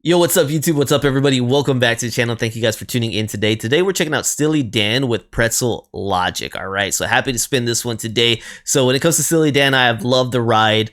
Yo, what's up YouTube? What's up everybody? Welcome back to the channel. Thank you guys for tuning in today. Today we're checking out Steely Dan with Pretzel Logic. All right, so happy to spin this one today. So when it comes to Steely Dan, I have loved the ride.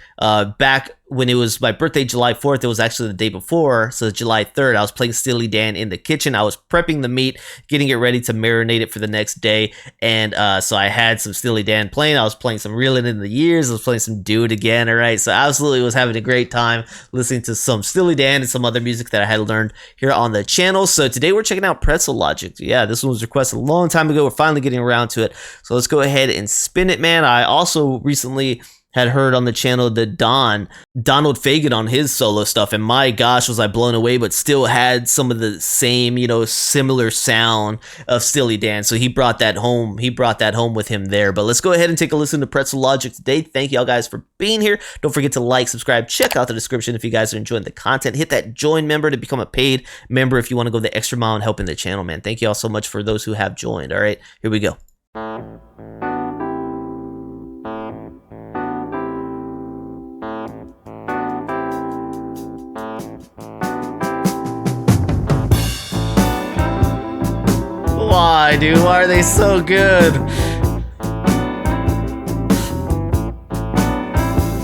Back when it was my birthday, July 4th, it was actually the day before, so July 3rd, I was playing Steely Dan in the kitchen. I was prepping the meat, getting it ready to marinate it for the next day, and so I had some Steely Dan playing. I was playing some Reelin' in the Years. I was playing some Do It Again, all right? So I absolutely was having a great time listening to some Steely Dan and some other music that I had learned here on the channel. So today we're checking out Pretzel Logic. Yeah, this one was requested a long time ago. We're finally getting around to it. So let's go ahead and spin it, man. I also recently had heard on the channel that Donald Fagen on his solo stuff, and my gosh, was I blown away, but still had some of the same, similar sound of Steely Dan. So he brought that home. He brought that home with him there. But let's go ahead and take a listen to Pretzel Logic today. Thank y'all guys for being here. Don't forget to like, subscribe, check out the description if you guys are enjoying the content. Hit that join member to become a paid member if you want to go the extra mile and helping the channel, man. Thank you all so much for those who have joined. All right, here we go. Why, dude? Why are they so good?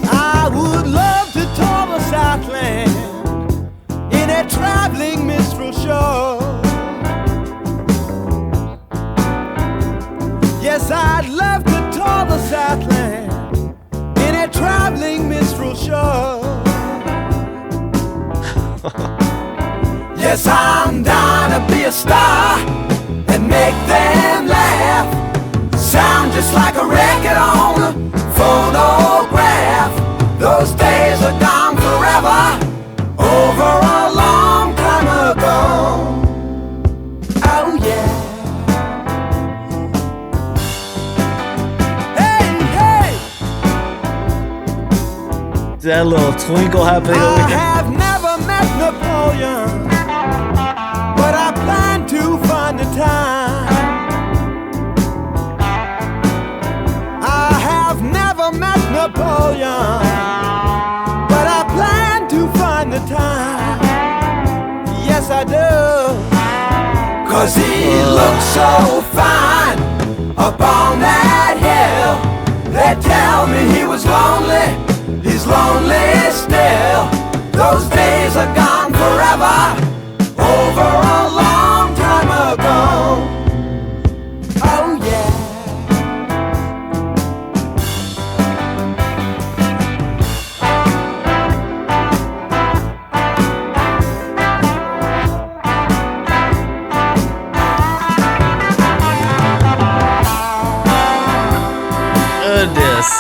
I would love to tour the Southland in a traveling minstrel show. Yes, I'd love to tour the Southland in a traveling minstrel show. Yes, I'm down to be a star and make them laugh. Sound just like a record on a phonograph. Those days are gone forever, over a long time ago. Oh yeah. Hey, hey. That little twinkle happening over I here. have never met Napoleon, but I plan to find the time. I have never met Napoleon, but I plan to find the time. Yes, I do. 'Cause he looks so fine up on that hill. They tell me he was lonely, he's lonely still. Those days are gone forever, over a long time ago. Oh yeah. Goodness.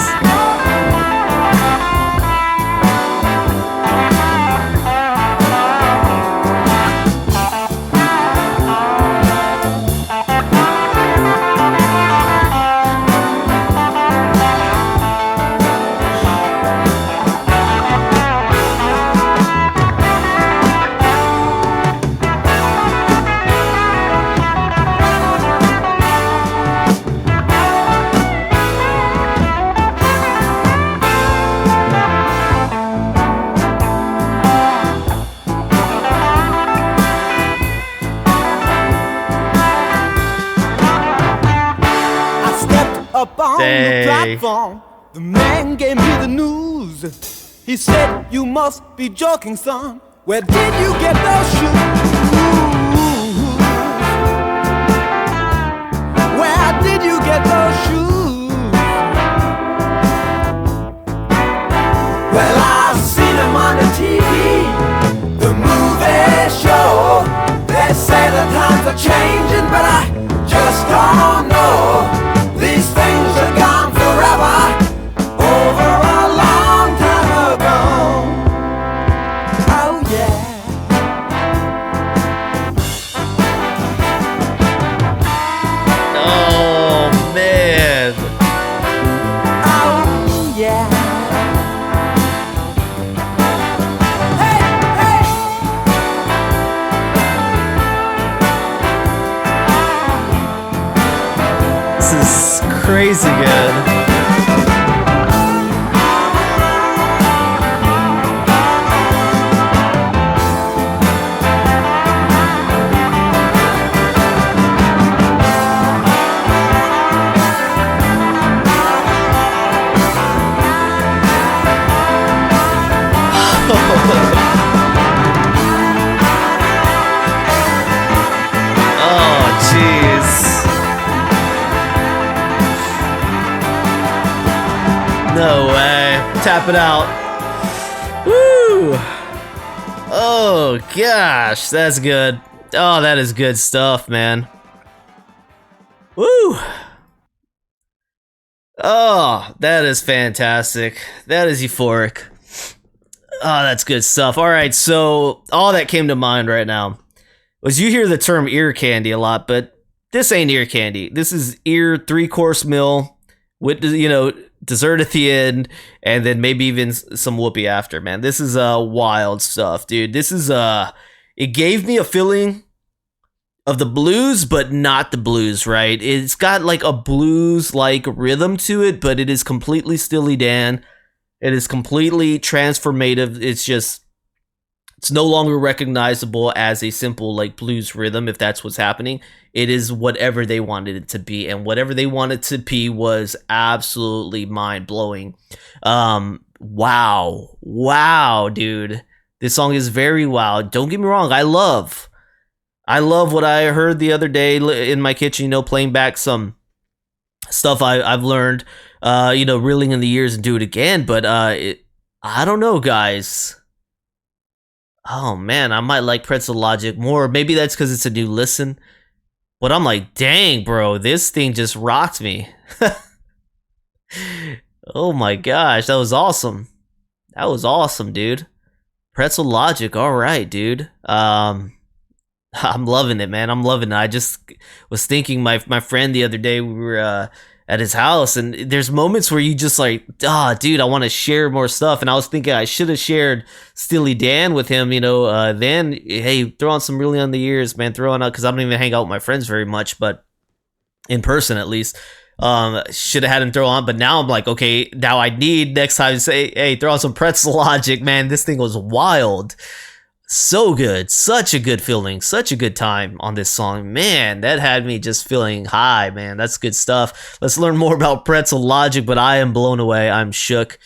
Up on the platform, the man gave me the news. He said, "You must be joking, son. Where did you get those shoes? Where did you get those shoes?" Well, I've seen them on the TV, the movie show. They say the times are changing, but I just don't know. These things are gone forever, over a long time ago. Oh yeah. Oh man. Oh yeah. Hey, hey. This is crazy good. tap it out. Woo! Oh gosh, that's good. Oh, that is good stuff, man. Woo! Oh, that is fantastic. That is euphoric. Oh, that's good stuff. All right, so all that came to mind right now was you hear the term ear candy a lot, but this ain't ear candy. This is ear 3-course meal with, you know, dessert at the end, and then maybe even some whoopee after, man. This is wild stuff, dude. This is it gave me a feeling of the blues, but not the blues, right? It's got like a blues-like rhythm to it, but it is completely Steely Dan. It is completely transformative. It's no longer recognizable as a simple like blues rhythm, if that's what's happening. It is whatever they wanted it to be, and whatever they wanted to be was absolutely mind-blowing. Wow, dude. This song is very wow. Don't get me wrong, I love what I heard the other day in my kitchen, you know, playing back some stuff I've learned, you know, reeling in the years and do it again. But I don't know, guys. Oh, man, I might like Pretzel Logic more. Maybe that's because it's a new listen. But I'm like, dang, bro, this thing just rocked me. Oh, my gosh, that was awesome. That was awesome, dude. Pretzel Logic, all right, dude. I'm loving it, man. I'm loving it. I just was thinking my friend the other day, we were at his house, and there's moments where you just like, dude, I want to share more stuff. And I was thinking I should have shared Steely Dan with him, you know, then, hey, throw on some Really on the Ears, man. Throw on out, because I don't even hang out with my friends very much, but in person at least. Should have had him throw on, but now I'm like, okay, now I need next time to say, hey, throw on some Pretzel Logic, man. This thing was wild. So good, such a good feeling, such a good time on this song. Man, that had me just feeling high, man. That's good stuff. Let's learn more about Pretzel Logic, but I am blown away. I'm shook.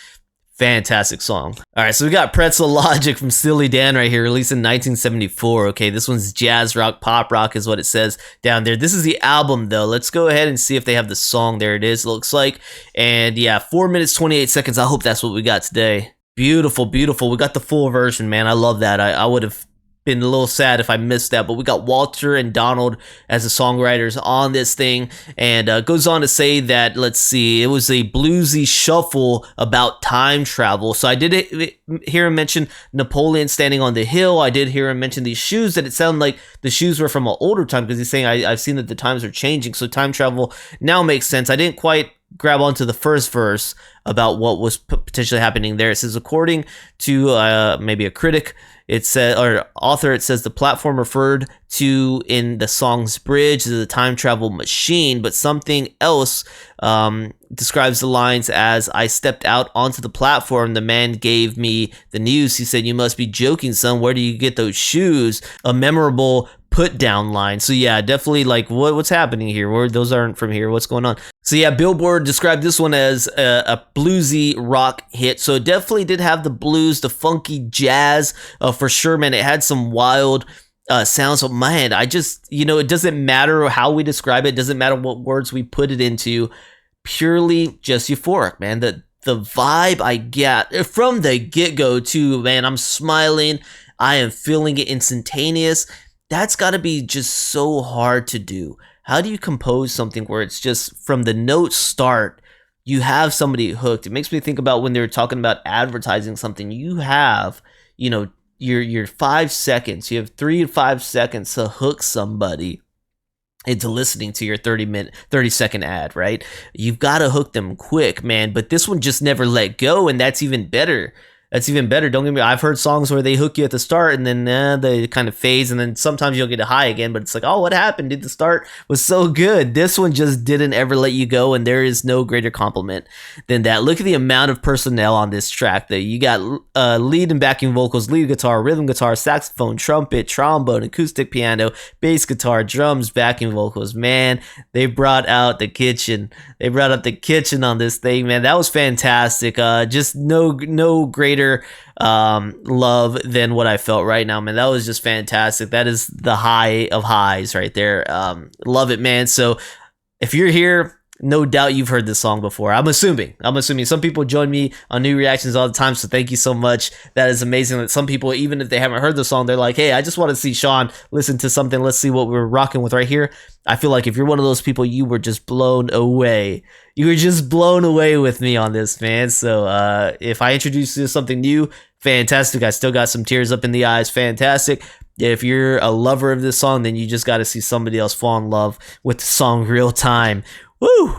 Fantastic song. All right, so we got Pretzel Logic from Steely Dan right here, released in 1974. Okay, this one's jazz rock, pop rock is what it says down there. This is the album, though. Let's go ahead and see if they have the song. There it is, looks like. And yeah, 4 minutes, 28 seconds. I hope that's what we got today. Beautiful, beautiful. We got the full version, man. I love that. I would have been a little sad if I missed that, but we got Walter and Donald as the songwriters on this thing, and goes on to say that, let's see, it was a bluesy shuffle about time travel. So I did hear him mention Napoleon standing on the hill. I did hear him mention these shoes, that it sounded like the shoes were from an older time, because he's saying, I've seen that the times are changing, so time travel now makes sense. I didn't quite grab onto the first verse about what was potentially happening there. It says, according to maybe a critic, it said, or author, it says the platform referred to in the song's bridge is a time travel machine, but something else describes the lines as, I stepped out onto the platform, the man gave me the news. He said, you must be joking, son. Where do you get those shoes? A memorable put down line. So yeah, definitely like what's happening here? Where those aren't from here. What's going on? So yeah, Billboard described this one as a bluesy rock hit. So it definitely did have the blues, the funky jazz for sure, man. It had some wild sounds. So man, I just, you know, it doesn't matter how we describe it. It doesn't matter what words we put it into. Purely just euphoric, man. The vibe I get from the get-go too, man. I'm smiling. I am feeling it instantaneous. That's got to be just so hard to do. How do you compose something where it's just from the note start, you have somebody hooked? It makes me think about when they were talking about advertising something. You have, you know, your 5 seconds. You have 3 to 5 seconds to hook somebody into listening to your 30-second ad, right? You've got to hook them quick, man. But this one just never let go, and that's even better. That's even better. Don't get me. I've heard songs where they hook you at the start and then they kind of phase, and then sometimes you'll get a high again. But it's like, oh, what happened? Dude, the start was so good. This one just didn't ever let you go, and there is no greater compliment than that. Look at the amount of personnel on this track. That you got lead and backing vocals, lead guitar, rhythm guitar, saxophone, trumpet, trombone, acoustic piano, bass guitar, drums, backing vocals. Man, they brought out the kitchen. They brought out the kitchen on this thing, man. That was fantastic. Just no greater love than what I felt right now, man. That was just fantastic. That is the high of highs right there. Love it, man. So if you're here no doubt you've heard this song before. I'm assuming some people join me on new reactions all the time, so thank you so much. That is amazing that some people, even if they haven't heard the song, they're like, hey, I just want to see Sean listen to something. Let's see what we're rocking with right here. I feel like if you're one of those people, you were just blown away. You were just blown away with me on this, man. So if I introduce you to something new, fantastic. I still got some tears up in the eyes. Fantastic. If you're a lover of this song, then you just got to see somebody else fall in love with the song Real Time. Woo!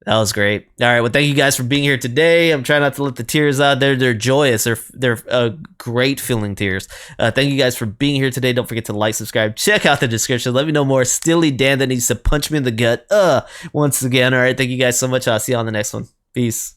That was great. All right, well, thank you guys for being here today. I'm trying not to let the tears out. They're joyous. They're great feeling tears. Thank you guys for being here today. Don't forget to like, subscribe, check out the description. Let me know more Steely Dan that needs to punch me in the gut. Once again. All right, thank you guys so much. I'll see you on the next one. Peace.